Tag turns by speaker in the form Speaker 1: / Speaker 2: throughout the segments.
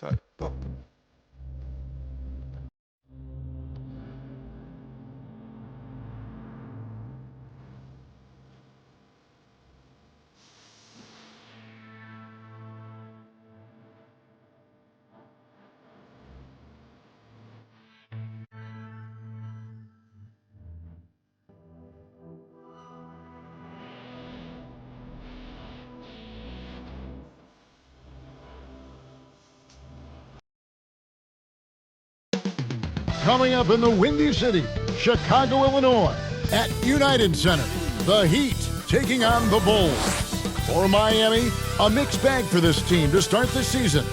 Speaker 1: Tight. Ball.
Speaker 2: Coming up in the Windy City, Chicago, Illinois, at United Center, the Heat taking on the Bulls. For Miami, a mixed bag for this team to start the season,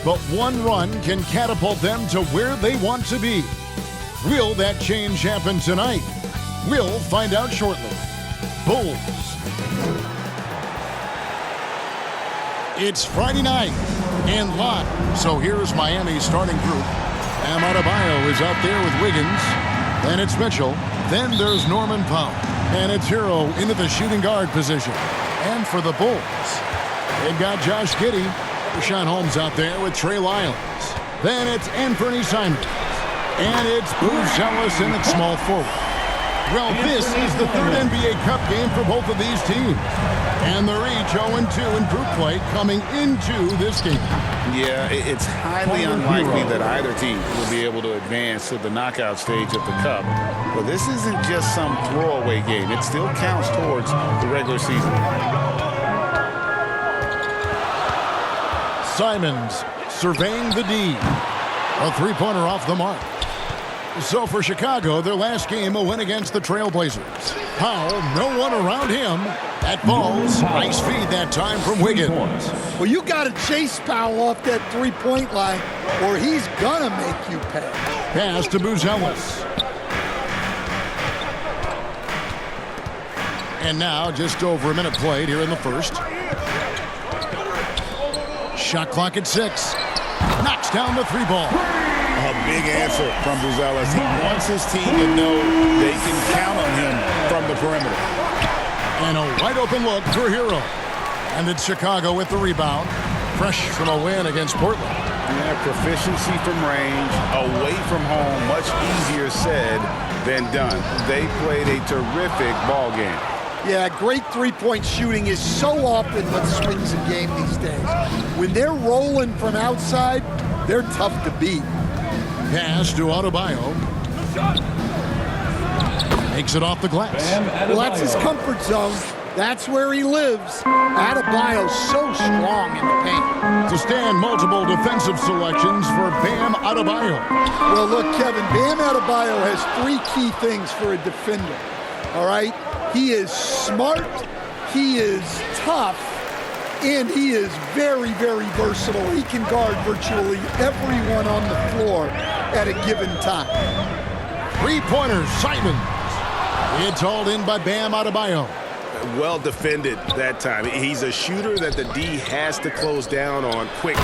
Speaker 2: but one run can catapult them to where they want to be. Will that change happen tonight? We'll find out shortly. Bulls. It's Friday night and live, so here's Miami's starting group. Bam Adebayo is out there with Wiggins. Then it's Mitchell. Then there's Norman Powell. And it's Hero into the shooting guard position. And for the Bulls, they've got Josh Giddey. Richaun Holmes out there with Trey Lyles. Then it's Anthony Simons. And it's Booz Ellis in at small forward. Well, this is the third NBA Cup game for both of these teams. And they're each 0-2 in group play coming into this game.
Speaker 3: Yeah, it's highly unlikely that either team will be able to advance to the knockout stage of the Cup. But this isn't just some throwaway game. It still counts towards the regular season.
Speaker 2: Simons surveying the D. A three-pointer off the mark. So for Chicago, their last game, a win against the Trailblazers. Powell, no one around him. That falls. Nice feed that time from Wiggins.
Speaker 4: Well, you got to chase Powell off that three-point line, or he's gonna make you pay.
Speaker 2: Pass to Booz Ellis. And now, just over a minute played here in the first. Shot clock at 6. Knocks down the three ball.
Speaker 3: A big answer from Booz Ellis. He wants his team to know they can count on him from the perimeter.
Speaker 2: And a wide open look for Hero. And it's Chicago with the rebound. Fresh from a win against Portland.
Speaker 3: Yeah, proficiency from range, away from home, much easier said than done. They played a terrific ball game.
Speaker 4: Yeah, great three-point shooting is so often what swings a game these days. When they're rolling from outside, they're tough to beat.
Speaker 2: Pass to Adebayo. Makes it off the glass.
Speaker 4: Well, that's his comfort zone. That's where he lives. Adebayo's so strong in the paint.
Speaker 2: To stand multiple defensive selections for Bam Adebayo.
Speaker 4: Well, look, Kevin, Bam Adebayo has three key things for a defender. All right? He is smart, he is tough, and he is very, very versatile. He can guard virtually everyone on the floor at a given time.
Speaker 2: Three-pointer, Simons. It's hauled in by Bam Adebayo.
Speaker 3: Well defended that time. He's a shooter that the D has to close down on quickly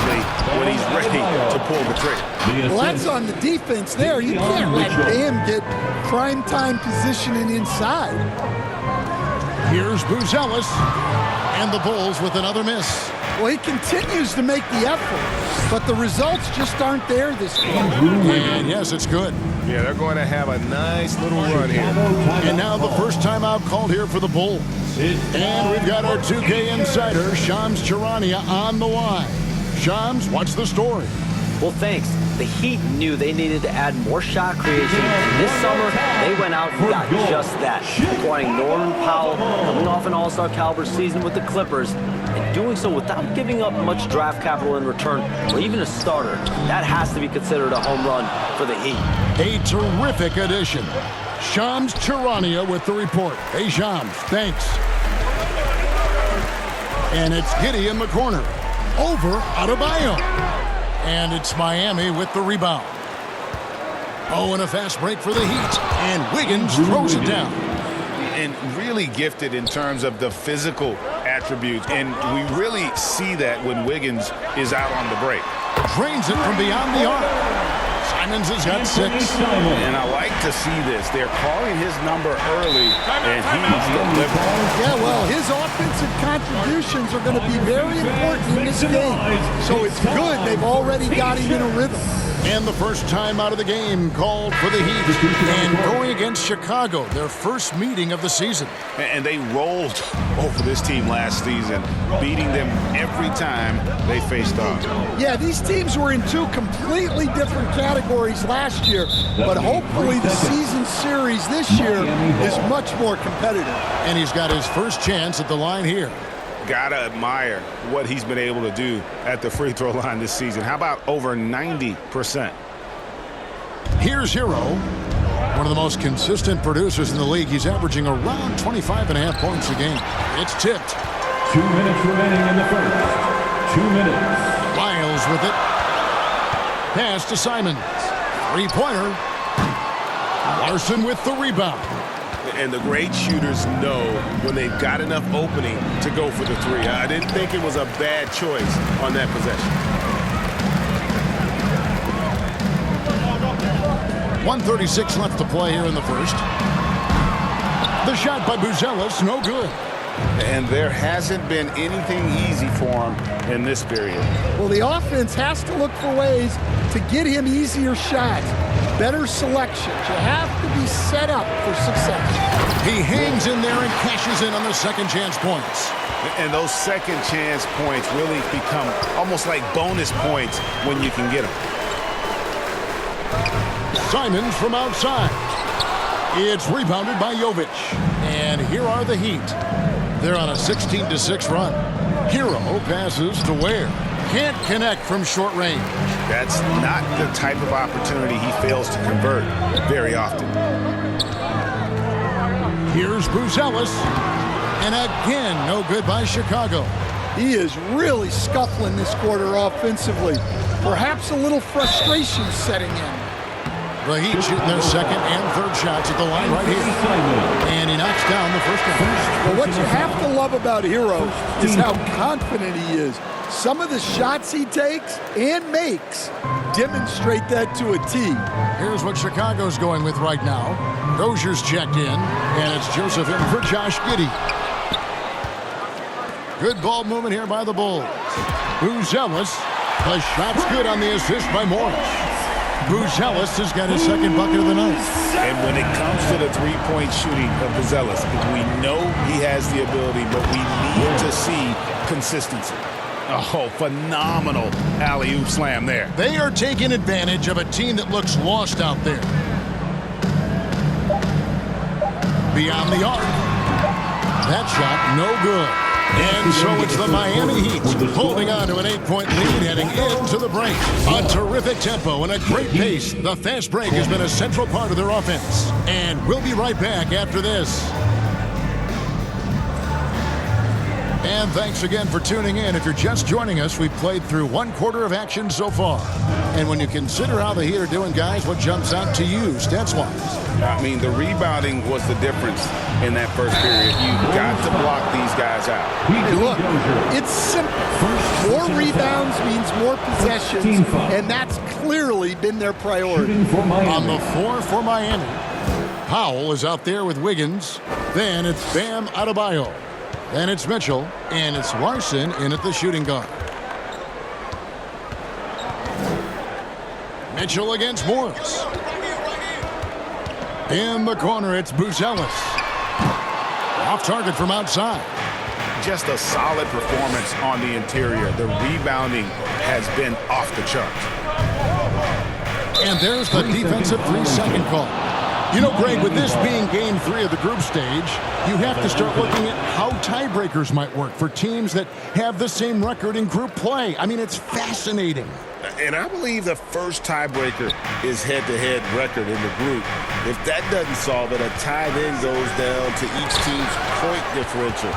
Speaker 3: when he's ready to pull the trigger.
Speaker 4: Well, that's on the defense there. You can't let Bam get prime time positioning inside.
Speaker 2: Here's Booz Ellis, and the Bulls with another miss.
Speaker 4: Well, he continues to make the effort, but the results just aren't there this game.
Speaker 2: And yes, it's good.
Speaker 3: Yeah, they're going to have a nice little run here.
Speaker 2: And now the first timeout called here for the Bulls. And we've got our 2K insider, Shams Charania, on the line. Shams, what's the story?
Speaker 5: Well, thanks. The Heat knew they needed to add more shot creation. And this summer, they went out and got just that, acquiring Norman Powell, coming off an all-star caliber season with the Clippers, and doing so without giving up much draft capital in return, or even a starter. That has to be considered a home run for the Heat.
Speaker 2: A terrific addition. Shams Charania with the report. Hey, Shams, thanks. And it's Giddey in the corner. Over Adebayo. And it's Miami with the rebound. Oh, and a fast break for the Heat. And Wiggins throws it down.
Speaker 3: And really gifted in terms of the physical attributes. And we really see that when Wiggins is out on the break.
Speaker 2: Drains it from beyond the arc. Simons has got 6.
Speaker 3: And I like to see this. They're calling his number early, and he's delivering.
Speaker 4: Yeah, well, his offensive contributions are going to be very important in this game. So it's good they've already got him in a rhythm.
Speaker 2: And the first time out of the game called for the Heat. And going against Chicago, their first meeting of the season.
Speaker 3: And they rolled over this team last season, beating them every time they faced off.
Speaker 4: Yeah, these teams were in two completely different categories last year, but hopefully the season series this year is much more competitive.
Speaker 2: And he's got his first chance at the line here.
Speaker 3: Gotta admire what he's been able to do at the free throw line this season. How about over 90%?
Speaker 2: Here's Hero, one of the most consistent producers in the league. He's averaging around 25.5 points a game. It's tipped.
Speaker 1: 2 minutes remaining in the first. 2 minutes.
Speaker 2: Lyles with it. Pass to Simons. Three-pointer. Larson with the rebound.
Speaker 3: And the great shooters know when they've got enough opening to go for the three. I didn't think it was a bad choice on that possession.
Speaker 2: 1:36 left to play here in the first. The shot by Buzelis, no good.
Speaker 3: And there hasn't been anything easy for him in this period.
Speaker 4: Well, the offense has to look for ways to get him easier shots, better selections. You have to be set up for success.
Speaker 2: He hangs in there and cashes in on the second chance points.
Speaker 3: And those second chance points really become almost like bonus points when you can get them.
Speaker 2: Simons from outside. It's rebounded by Jovic. And here are the Heat. They're on a 16-6 run. Hero passes to Ware. Can't connect from short range.
Speaker 3: That's not the type of opportunity he fails to convert very often.
Speaker 2: Here's Buzelis. And again, no good by Chicago.
Speaker 4: He is really scuffling this quarter offensively. Perhaps a little frustration setting in.
Speaker 2: The Heat shooting their second and third shots at the line right here. And he knocks down the first one.
Speaker 4: Well, what you have to love about Hero is how confident he is. Some of the shots he takes and makes demonstrate that to a T.
Speaker 2: Here's what Chicago's going with right now. Dozier's checked in, and it's Joseph in for Josh Giddey. Good ball movement here by the Bulls. Buzelis. The shot's good on the assist by Morris. Buzelis has got his second bucket of the night.
Speaker 3: And when it comes to the three-point shooting of Buzelis, we know he has the ability, but we need to see consistency. Oh, phenomenal alley-oop slam there.
Speaker 2: They are taking advantage of a team that looks lost out there. Beyond the arc. That shot, no good. And so it's the Miami Heat holding on to an 8-point lead heading into the break. A terrific tempo and a great pace. The fast break has been a central part of their offense. And we'll be right back after this. And thanks again for tuning in. If you're just joining us, we've played through one quarter of action so far. And when you consider how the Heat are doing, guys, what jumps out to you, stats-wise?
Speaker 3: I mean, the rebounding was the difference in that first period. You've got to block these guys out.
Speaker 4: Hey, look, it's simple. More rebounds means more possessions, and that's clearly been their priority.
Speaker 2: On the floor for Miami, Powell is out there with Wiggins. Then it's Bam Adebayo. Then it's Mitchell, and it's Larson in at the shooting guard. Mitchell against Morris. In the corner, it's Buzelis. Off target from outside.
Speaker 3: Just a solid performance on the interior. The rebounding has been off the charts.
Speaker 2: And there's the defensive 3-second call. You know, Greg, with this being game 3 of the group stage, you have to start looking at how tiebreakers might work for teams that have the same record in group play. I mean, it's fascinating.
Speaker 3: And I believe the first tiebreaker is head-to-head record in the group. If that doesn't solve it, a tie then goes down to each team's point differential.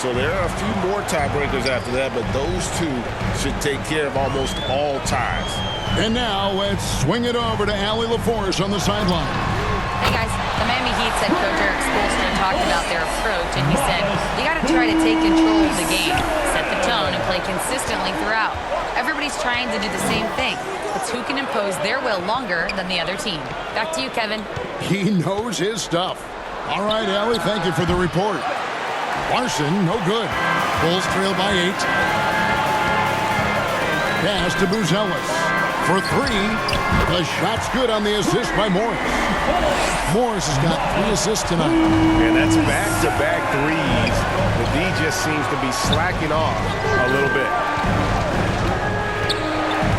Speaker 3: So there are a few more tiebreakers after that, but those two should take care of almost all ties.
Speaker 2: And now let's swing it over to Allie LaForce on the sideline.
Speaker 6: Hey guys, the Miami Heat said Coach Eric Spoelstra talked about their approach, and he said, you got to try to take control of the game, set the tone, and play consistently throughout. Everybody's trying to do the same thing. It's who can impose their will longer than the other team. Back to you, Kevin.
Speaker 2: He knows his stuff. All right, Allie, thank you for the report. Larson, no good. Bulls trail by 8. Pass to Buzelis for 3. The shot's good on the assist by Morris. Morris has got 3 assists tonight.
Speaker 7: And that's back-to-back threes. The D just seems to be slacking off a little bit.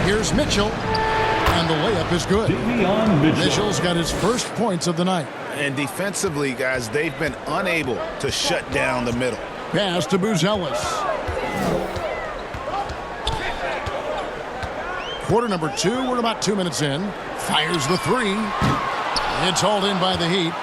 Speaker 2: Here's Mitchell, and the layup is good.
Speaker 1: Davion Mitchell.
Speaker 2: Mitchell's got his first points of the night.
Speaker 7: And defensively, guys, they've been unable to shut down the middle.
Speaker 2: Pass to Buzelis. Quarter number 2, we're about 2 minutes in. Fires the 3. It's hauled in by the Heat.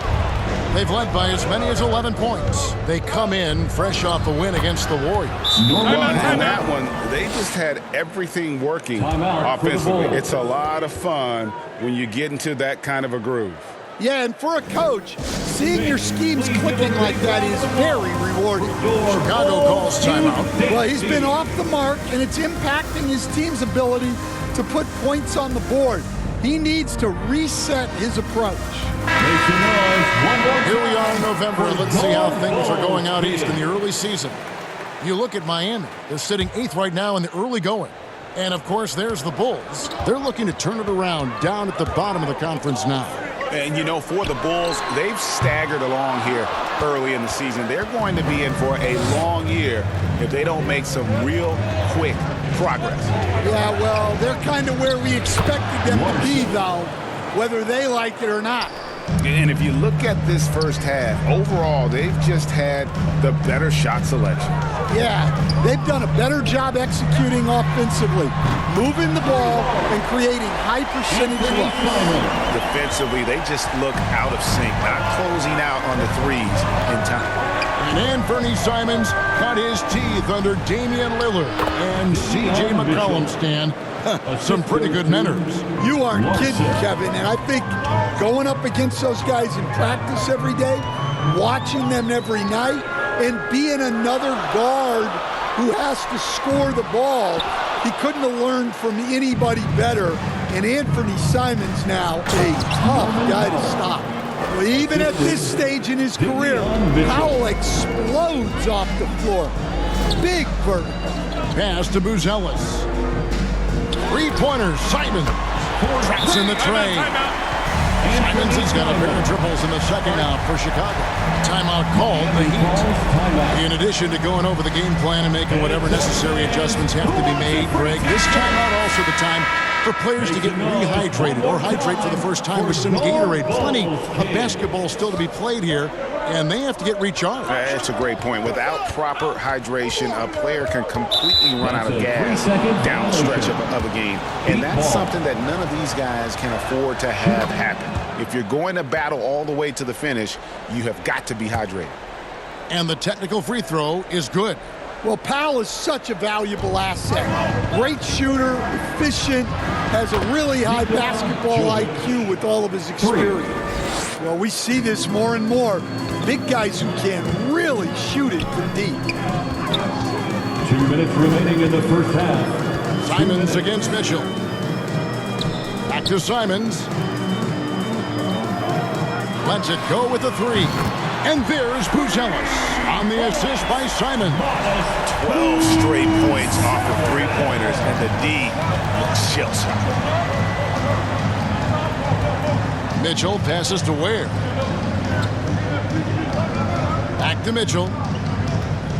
Speaker 2: They've led by as many as 11 points. They come in fresh off a win against the Warriors.
Speaker 7: And that one, they just had everything working offensively. It's a lot of fun when you get into that kind of a groove.
Speaker 4: Yeah, and for a coach, seeing your schemes clicking like that is very rewarding.
Speaker 2: Chicago calls timeout.
Speaker 4: Well, he's been off the mark, and it's impacting his team's ability to put points on the board. He needs to reset his approach.
Speaker 2: Here we are in November. Let's see how things are going out east in the early season. You look at Miami. They're sitting 8th right now in the early going. And, of course, there's the Bulls. They're looking to turn it around down at the bottom of the conference now.
Speaker 7: And, you know, for the Bulls, they've staggered along here early in the season. They're going to be in for a long year if they don't make some real quick progress.
Speaker 4: Yeah, well, they're kind of where we expected them to be, though, whether they like it or not.
Speaker 7: And if you look at this first half, overall, they've just had the better shot selection.
Speaker 4: Yeah, they've done a better job executing offensively, moving the ball and creating high percentage looks.
Speaker 7: Defensively, they just look out of sync, not closing out on the threes in time.
Speaker 2: And Anthony Simons got his teeth under Damian Lillard and C.J. McCollum, Stan. Some pretty good mentors.
Speaker 4: You aren't kidding, Kevin, and I think going up against those guys in practice every day, watching them every night, and being another guard who has to score the ball, he couldn't have learned from anybody better. And Anthony Simons now, a tough guy to stop. Well, even at this stage in his career, Powell explodes off the floor. Big vertical.
Speaker 2: Pass to Buzelis. 3-pointers, Simons. Traps in the tray. Simons has got a pair of triples in the second half for Chicago. Timeout called the Heat. In addition to going over the game plan and making whatever necessary adjustments have to be made, Greg, this timeout also the time for players to get rehydrated or hydrate for the first time with some Gatorade. Plenty of basketball still to be played here, and they have to get recharged.
Speaker 7: That's a great point. Without proper hydration, a player can completely run out of gas down the stretch of a game. And that's something that none of these guys can afford to have happen. If you're going to battle all the way to the finish, you have got to be hydrated.
Speaker 2: And the technical free throw is good.
Speaker 4: Well, Powell is such a valuable asset. Great shooter, efficient, has a really high basketball IQ with all of his experience. Well, we see this more and more. Big guys who can really shoot it from deep.
Speaker 1: 2 minutes remaining in the first half.
Speaker 2: Simons against Mitchell. Back to Simons. Lets it go with the 3. And there's Buzelis on the assist by Simons.
Speaker 7: 12 straight points off of three-pointers, and the D looks shell-shocked.
Speaker 2: Mitchell passes to Ware. Back to Mitchell.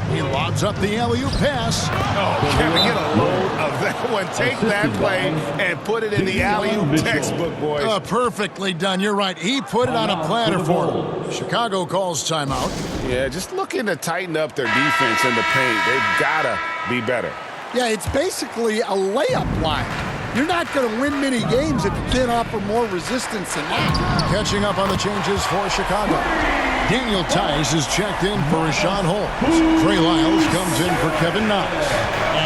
Speaker 2: He lobs up the alley-oop pass.
Speaker 7: Oh, can we get a load of that one? Take that play and put it in the alley-oop textbook, boys.
Speaker 2: Perfectly done. You're right. He put it on a platter for him. Chicago calls timeout.
Speaker 7: Yeah, just looking to tighten up their defense in the paint. They've got to be better.
Speaker 4: Yeah, it's basically a layup line. You're not going to win many games if you can't offer more resistance than that.
Speaker 2: Catching up on the changes for Chicago. Daniel Tice is checked in for Rashawn Holmes. Trey Lyles comes in for Kevin Knox.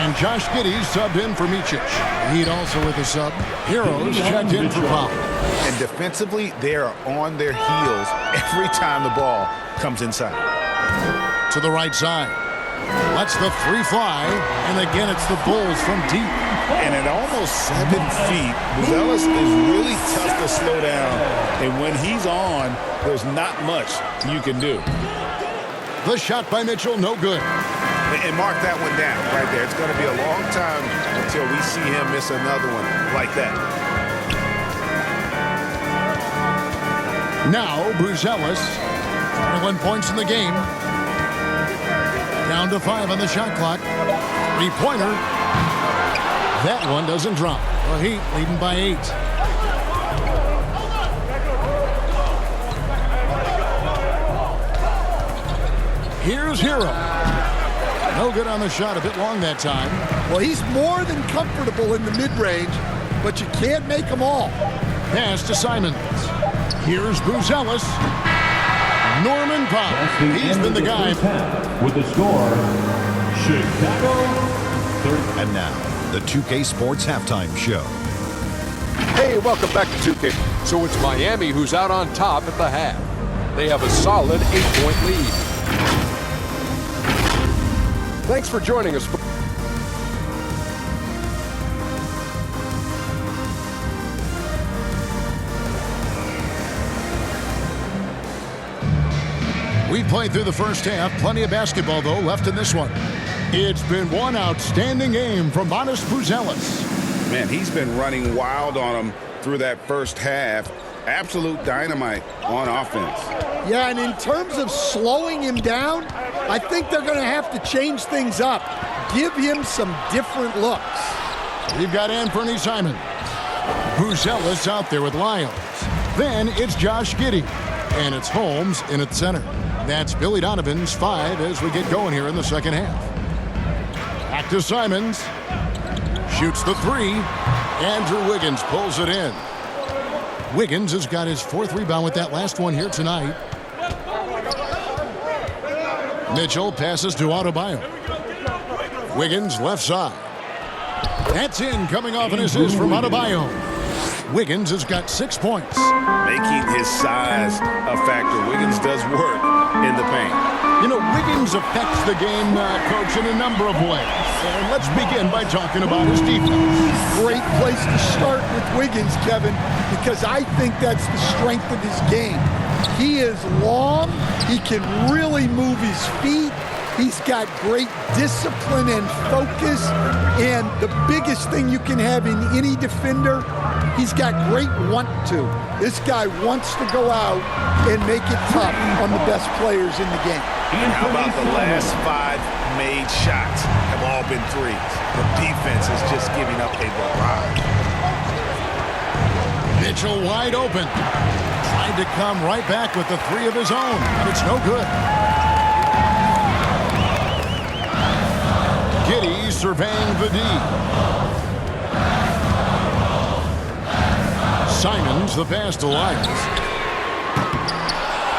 Speaker 2: And Josh Giddey subbed in for Micic. Heat also with a sub. Heroes checked in for Powell.
Speaker 7: And defensively, they are on their heels every time the ball comes inside.
Speaker 2: To the right side. Lets the 3 fly. And again, it's the Bulls from deep.
Speaker 7: And at almost 7 feet, Buzelis is really tough to slow down. And when he's on, there's not much you can do.
Speaker 2: The shot by Mitchell, no good.
Speaker 7: And mark that one down right there. It's going to be a long time until we see him miss another one like that.
Speaker 2: Now, Buzelis, 21 points in the game. Down to 5 on the shot clock. Three-pointer. That one doesn't drop. The Heat leading by 8. Here's Hero. No good on the shot. A bit long that time.
Speaker 4: Well, he's more than comfortable in the mid-range, but you can't make them all.
Speaker 2: Pass to Simons. Here's Buzelis. Norman Powell. He's been the guy.
Speaker 1: With the score, Chicago 30.
Speaker 8: And now, the 2K Sports Halftime Show.
Speaker 9: Hey, welcome back to 2K. So it's Miami who's out on top at the half. They have a solid 8-point lead. Thanks for joining us.
Speaker 2: We played through the first half. Plenty of basketball, though, left in this one. It's been one outstanding game from Matas Buzelis.
Speaker 7: Man, he's been running wild on him through that first half. Absolute dynamite on offense.
Speaker 4: Yeah, and in terms of slowing him down, I think they're going to have to change things up. Give him some different looks.
Speaker 2: We've got Anthony Simons. Buzelis out there with Lyons. Then it's Josh Giddey. And it's Holmes in at center. That's Billy Donovan's 5 as we get going here in the second half. Back to Simons. Shoots the 3. Andrew Wiggins pulls it in. Wiggins has got his 4th rebound with that last one here tonight. Mitchell passes to Adebayo. Wiggins left side. That's in, coming off an assist from Adebayo. Wiggins has got 6 points.
Speaker 7: Making his size a factor. Wiggins does work in the paint.
Speaker 2: You know, Wiggins affects the game, Coach, in a number of ways. And let's begin by talking about his defense.
Speaker 4: Great place to start with Wiggins, Kevin, because I think that's the strength of his game. He is long. He can really move his feet. He's got great discipline and focus. And the biggest thing you can have in any defender, he's got great want to. This guy wants to go out and make it tough on the best players in the game.
Speaker 7: And how about the last 5 made shots have all been threes? The defense is just giving up a barrage.
Speaker 2: Mitchell wide open. Tried to come right back with the 3 of his own, but it's no good. Giddey surveying the D. Simons the pass to Lyons.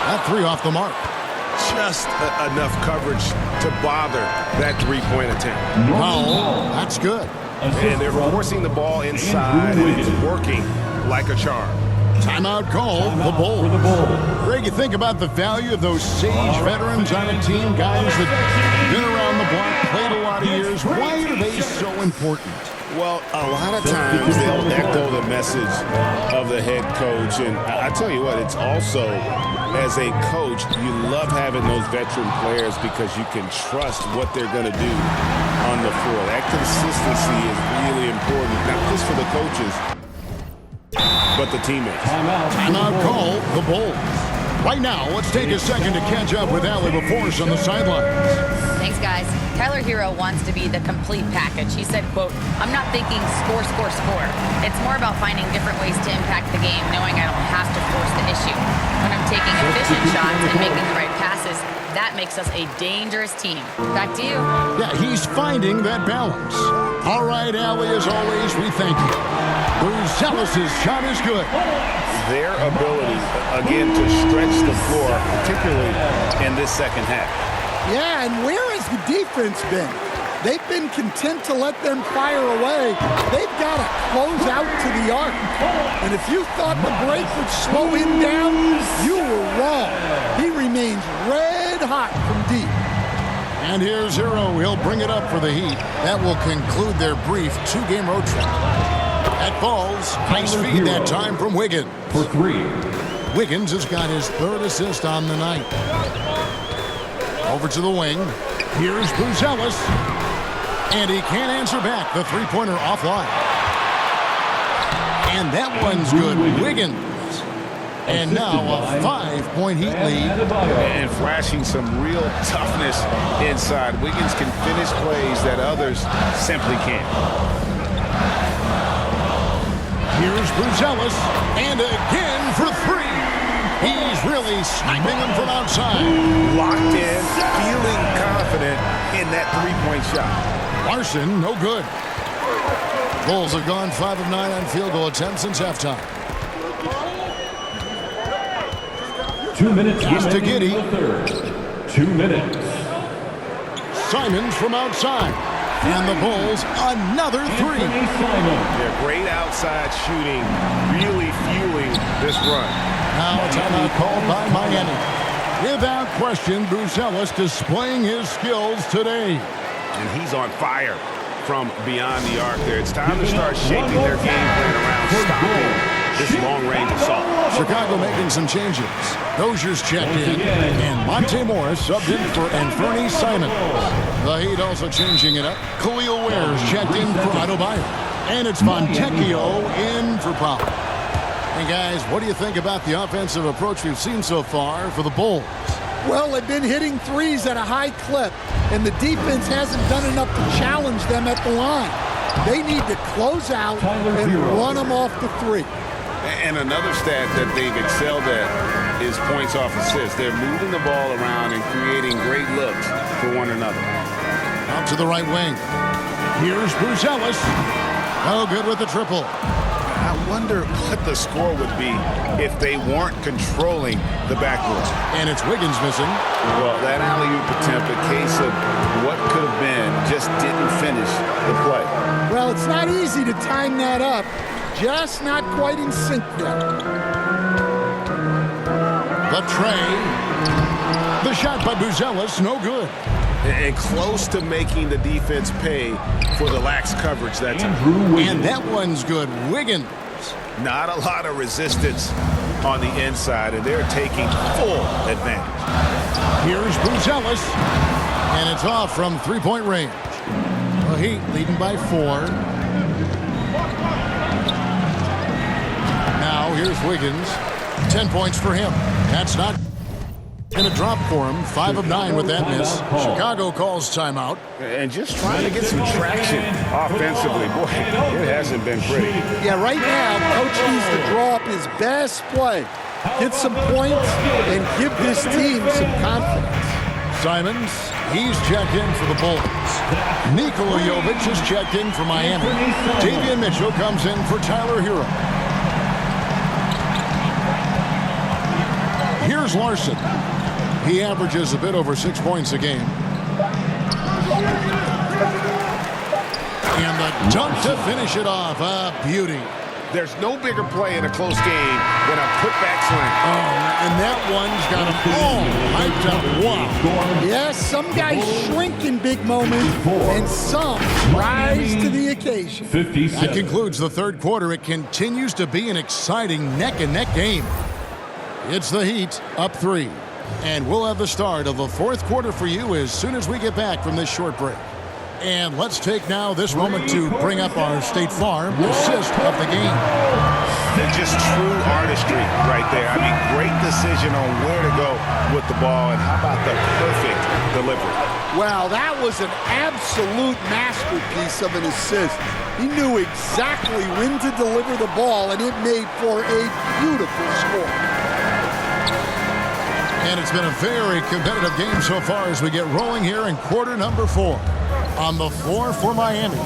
Speaker 2: That 3 off the mark.
Speaker 7: Just enough coverage to bother that 3-point attempt.
Speaker 2: Powell, that's good.
Speaker 7: And they're forcing the ball inside, and it's working like a charm.
Speaker 2: Timeout call, the Bulls. Greg, you think about the value of those sage veterans on a team, guys that been around the block, played a lot of years. Why are they so important?
Speaker 7: Well, a lot of times they'll echo the message of the head coach. And I tell you what, it's also, as a coach, you love having those veteran players because you can trust what they're going to do on the floor. That consistency is really important, not just for the coaches, but the teammates.
Speaker 2: Timeout call, the Bulls. Right now, let's take a second to catch up with Allie LaForce on the sidelines.
Speaker 6: Thanks, guys. Tyler Hero wants to be the complete package. He said, quote, "I'm not thinking score, score, score. It's more about finding different ways to impact the game, knowing I don't have to force the issue. When I'm taking efficient shots and making the right passes, that makes us a dangerous team." Back to you.
Speaker 2: Yeah, he's finding that balance. All right, Allie, as always, we thank you. Buzelis' shot is good.
Speaker 7: Their ability, again, to stretch the floor, particularly in this second half.
Speaker 4: Yeah, and where has the defense been? They've been content to let them fire away. They've got to close out to the arc. And if you thought the break would slow him down, you were wrong. He remains red hot from deep.
Speaker 2: And here's Hero. He'll bring it up for the Heat. That will conclude their brief 2-game road trip. That falls. Nice feed that time from Wiggins.
Speaker 1: For 3.
Speaker 2: Wiggins has got his 3rd assist on the night. Over to the wing. Here's Buzelis. And he can't answer back. The three-pointer offline. And that one's good. Wiggins. And now a 5-point Heat lead.
Speaker 7: And flashing some real toughness inside. Wiggins can finish plays that others simply can't.
Speaker 2: Here's Buzelis. And again for three. He's really sniping them from outside.
Speaker 7: Locked in, feeling confident in that three-point shot.
Speaker 2: Larson, no good. Bulls have gone 5 of 9 on field goal attempts since halftime.
Speaker 1: 2 minutes
Speaker 2: He's to
Speaker 1: remaining
Speaker 2: Giddey.
Speaker 1: in the third. 2 minutes.
Speaker 2: Simons from outside. And the Bulls, another three.
Speaker 7: Yeah, great outside shooting, really fueling this run.
Speaker 2: Now a timeout called by Miami. Without question, Buzelis displaying his skills today.
Speaker 7: And he's on fire from beyond the arc there. It's time to start shaping their game plan around stopping this long-range assault.
Speaker 2: Chicago making some changes. Dozier's checked in, and Monte Morris subbed in for Anthony Simons. The Heat also changing it up. Khalil Ware's checked in for Adebayo. And it's Fontecchio in for Powell. And guys, what do you think about the offensive approach we've seen so far for the Bulls?
Speaker 4: Well, they've been hitting threes at a high clip, and the defense hasn't done enough to challenge them at the line. They need to close out and run them off the three.
Speaker 7: And another stat that they've excelled at is points off assists. They're moving the ball around and creating great looks for one another.
Speaker 2: Out to the right wing. Here's Buzelis. Oh, good with the triple.
Speaker 7: I wonder what the score would be if they weren't controlling the backboard.
Speaker 2: And it's Wiggins missing.
Speaker 7: Well, that alley-oop attempt, a case of what could have been, just didn't finish the play.
Speaker 4: Well, it's not easy to time that up. Just not quite in sync yet.
Speaker 2: The tray. The shot by Buzelis, no good.
Speaker 7: And close to making the defense pay for the lax coverage that time.
Speaker 2: And that one's good. Wiggins.
Speaker 7: Not a lot of resistance on the inside, and they're taking full advantage.
Speaker 2: Here's Buzelis. And it's off from three-point range. The Heat leading by 4. Now here's Wiggins. 10 points for him. That's not going to drop for him. 5 of 9 with that miss. Chicago calls timeout.
Speaker 7: And just trying to get some traction offensively. Boy, it hasn't been pretty.
Speaker 4: Yeah, right now, Coach needs to draw up his best play. Get some points and give this team some confidence.
Speaker 2: Simons, he's checked in for the Bulls. Nikola Jovic is checked in for Miami. Davion Mitchell comes in for Tyler Hero. Here's Larson. He averages a bit over 6 points a game. And the dunk to finish it off. A beauty.
Speaker 7: There's no bigger play in a close game than a putback slam.
Speaker 2: Oh, and that one's got them all hyped up. Wow.
Speaker 4: Yes, some guys shrink in big moments, and some rise to the occasion.
Speaker 1: 57.
Speaker 2: That concludes the third quarter. It continues to be an exciting neck-and-neck game. It's the Heat up 3. And we'll have the start of the fourth quarter for you as soon as we get back from this short break. And let's take now this moment to bring up our State Farm assist of the game.
Speaker 7: It's just true artistry right there. I mean, great decision on where to go with the ball, and how about the perfect delivery?
Speaker 4: Wow, that was an absolute masterpiece of an assist. He knew exactly when to deliver the ball, and it made for a beautiful score.
Speaker 2: And it's been a very competitive game so far as we get rolling here in quarter number 4. On the floor for Miami,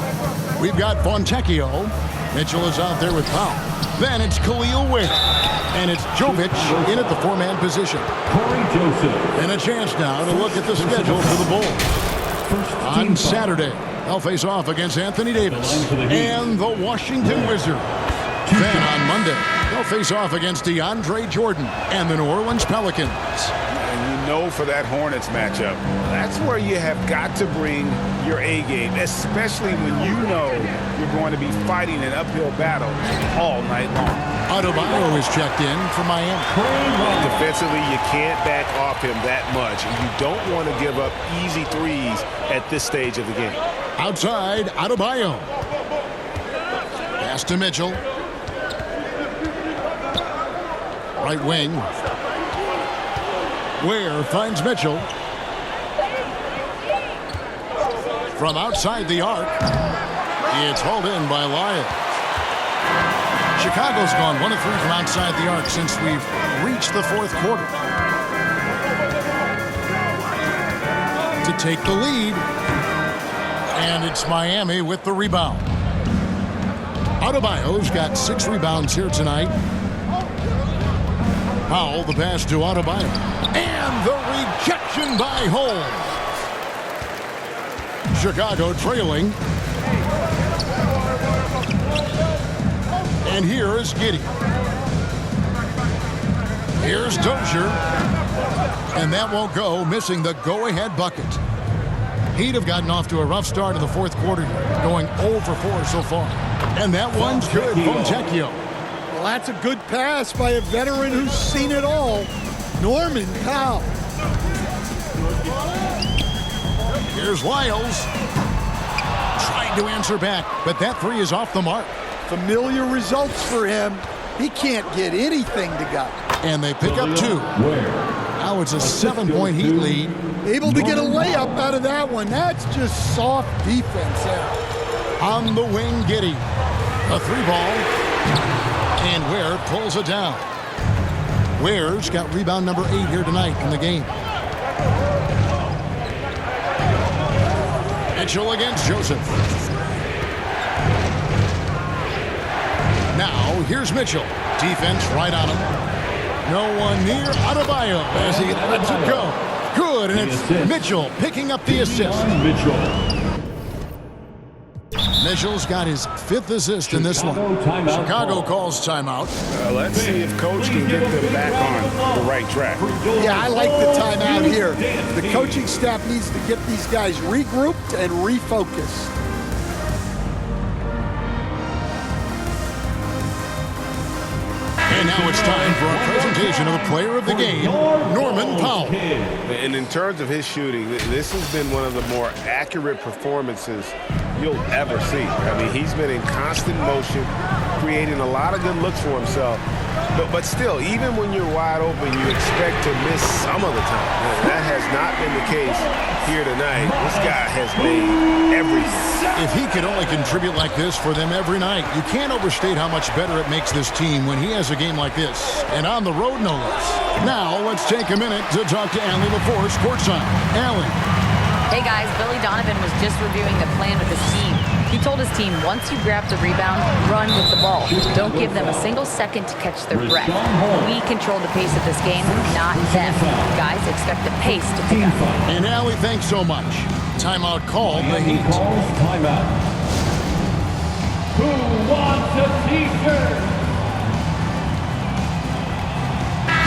Speaker 2: we've got Fontecchio. Mitchell is out there with Powell. Then it's Khalil Ware. And it's Jovic in at the 4-man position.
Speaker 1: Corey Joseph.
Speaker 2: And a chance now to look at the schedule for the Bulls. On Saturday, they'll face off against Anthony Davis and the Washington Wizards. Then on Monday, they'll face off against DeAndre Jordan and the New Orleans Pelicans.
Speaker 7: And you know for that Hornets matchup, that's where you have got to bring your A game, especially when you know you're going to be fighting an uphill battle all night long.
Speaker 2: Adebayo is checked in for Miami.
Speaker 3: Defensively, you can't back off him that much. You don't want to give up easy threes at this stage of the game.
Speaker 2: Outside, Adebayo. Pass to Mitchell. Right wing. Ware finds Mitchell. From outside the arc. It's hauled in by Lyons. Chicago's gone 1 of 3 from outside the arc since we've reached the fourth quarter. To take the lead. And it's Miami with the rebound. Adebayo's got 6 rebounds here tonight. Powell, the pass to Adebayo. And the rejection by Holmes. Chicago trailing. And here is Giddey. Here's Dozier. And that won't go, missing the go-ahead bucket. He'd have gotten off to a rough start in the fourth quarter, going 0 for 4 so far. And that one's good. Fontecchio.
Speaker 4: Well, that's a good pass by a veteran who's seen it all. Norman Powell.
Speaker 2: Here's Lyles. Trying to answer back, but that 3 is off the mark.
Speaker 4: Familiar results for him. He can't get anything to go.
Speaker 2: And they pick up 2. Now it's a 7-point Heat lead.
Speaker 4: Able to get a layup out of that one. That's just soft defense there.
Speaker 2: On the wing, Giddey. A 3-ball. And Ware pulls it down. Ware's got rebound number 8 here tonight in the game. Mitchell against Joseph. Now, here's Mitchell. Defense right on him. No one near Adebayo as he lets it go. Good, and it's Mitchell picking up the assist. Mitchell's got his 5th assist in this one. Chicago calls timeout.
Speaker 7: Let's see if Coach can get them back on the right track.
Speaker 4: Yeah, I like the timeout here. The coaching staff needs to get these guys regrouped and refocused.
Speaker 2: And now it's time for our presentation of the player of the game, Norman Powell.
Speaker 3: And in terms of his shooting, this has been one of the more accurate performances you'll ever see. I mean, he's been in constant motion, creating a lot of good looks for himself. But still, even when you're wide open, you expect to miss some of the time. That has not been the case here tonight. This guy has made everything.
Speaker 2: If he could only contribute like this for them every night, you can't overstate how much better it makes this team when he has a game like this. And on the road, no less. Now, let's take a minute to talk to Allie LaForce courtside. Allie.
Speaker 6: Hey guys, Billy Donovan was just reviewing the plan with his team. He told his team, once you grab the rebound, run with the ball. Don't give them a single second to catch their breath. We control the pace of this game, not them. Guys, expect the pace to pick up.
Speaker 2: And Allie, thanks so much. Timeout called the Heat.
Speaker 1: Timeout. Who wants a t-shirt?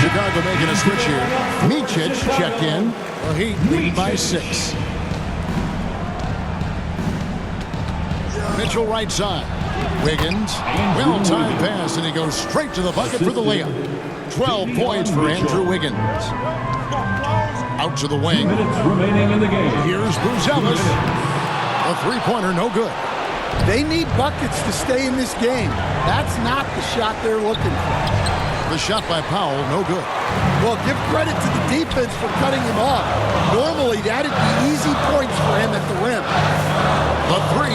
Speaker 2: Chicago making a switch here. Micic checked in. The Heat lead by 6. Mitchell right side. Wiggins. Well-timed pass, and he goes straight to the bucket for the layup. 12 points for Andrew Wiggins. Out to the wing.
Speaker 1: Minutes remaining in the game.
Speaker 2: Here's Buzelis. A 3-pointer, no good.
Speaker 4: They need buckets to stay in this game. That's not the shot they're looking for.
Speaker 2: The shot by Powell, no good.
Speaker 4: Well, give credit to the defense for cutting him off. Normally, that'd be easy points for him at the rim.
Speaker 2: The 3.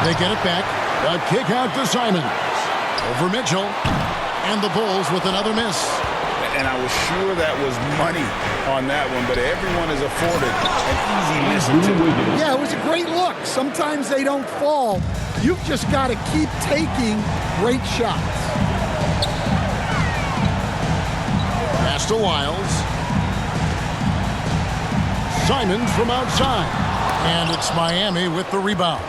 Speaker 2: They get it back. A kick out to Simons. Over Mitchell. And the Bulls with another miss.
Speaker 7: And I was sure that was money on that one, but everyone is afforded an easy miss or two.
Speaker 4: Yeah, it was a great look. Sometimes they don't fall. You've just got to keep taking great shots.
Speaker 2: Pass to Lyles. Simons from outside. And it's Miami with the rebound.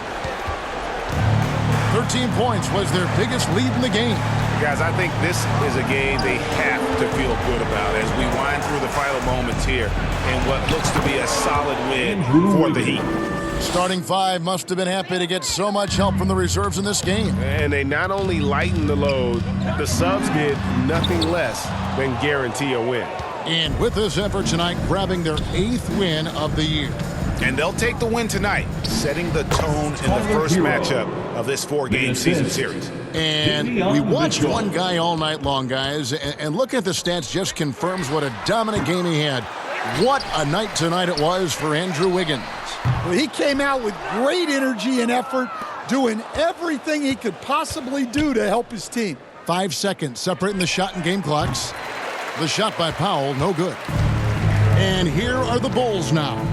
Speaker 2: 13 points was their biggest lead in the game.
Speaker 7: Guys, I think this is a game they have to feel good about as we wind through the final moments here in what looks to be a solid win for the Heat.
Speaker 2: Starting five must have been happy to get so much help from the reserves in this game.
Speaker 3: And they not only lighten the load, the subs did nothing less than guarantee a win.
Speaker 2: And with this effort tonight, grabbing their 8th win of the year.
Speaker 7: And they'll take the win tonight, setting the tone in the first matchup of this 4-game season series.
Speaker 2: And we watched one guy all night long, guys, and looking at the stats just confirms what a dominant game he had. What a night tonight it was for Andrew Wiggins.
Speaker 4: Well, he came out with great energy and effort, doing everything he could possibly do to help his team.
Speaker 2: 5 seconds separating the shot and game clocks. The shot by Powell, no good. And here are the Bulls now.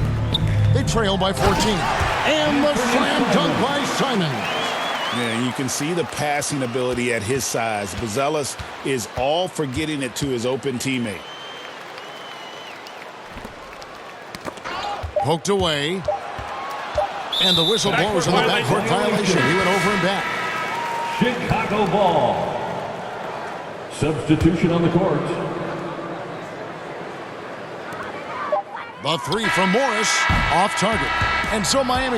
Speaker 2: They trail by 14. And the slam dunk by Simons.
Speaker 7: Yeah, you can see the passing ability at his size. Buzelis is all for getting it to his open teammate.
Speaker 2: Poked away. And the whistle blows on the backcourt violation. He went over and back.
Speaker 1: Chicago ball. Substitution on the court.
Speaker 2: The three from Morris, off target. And so Miami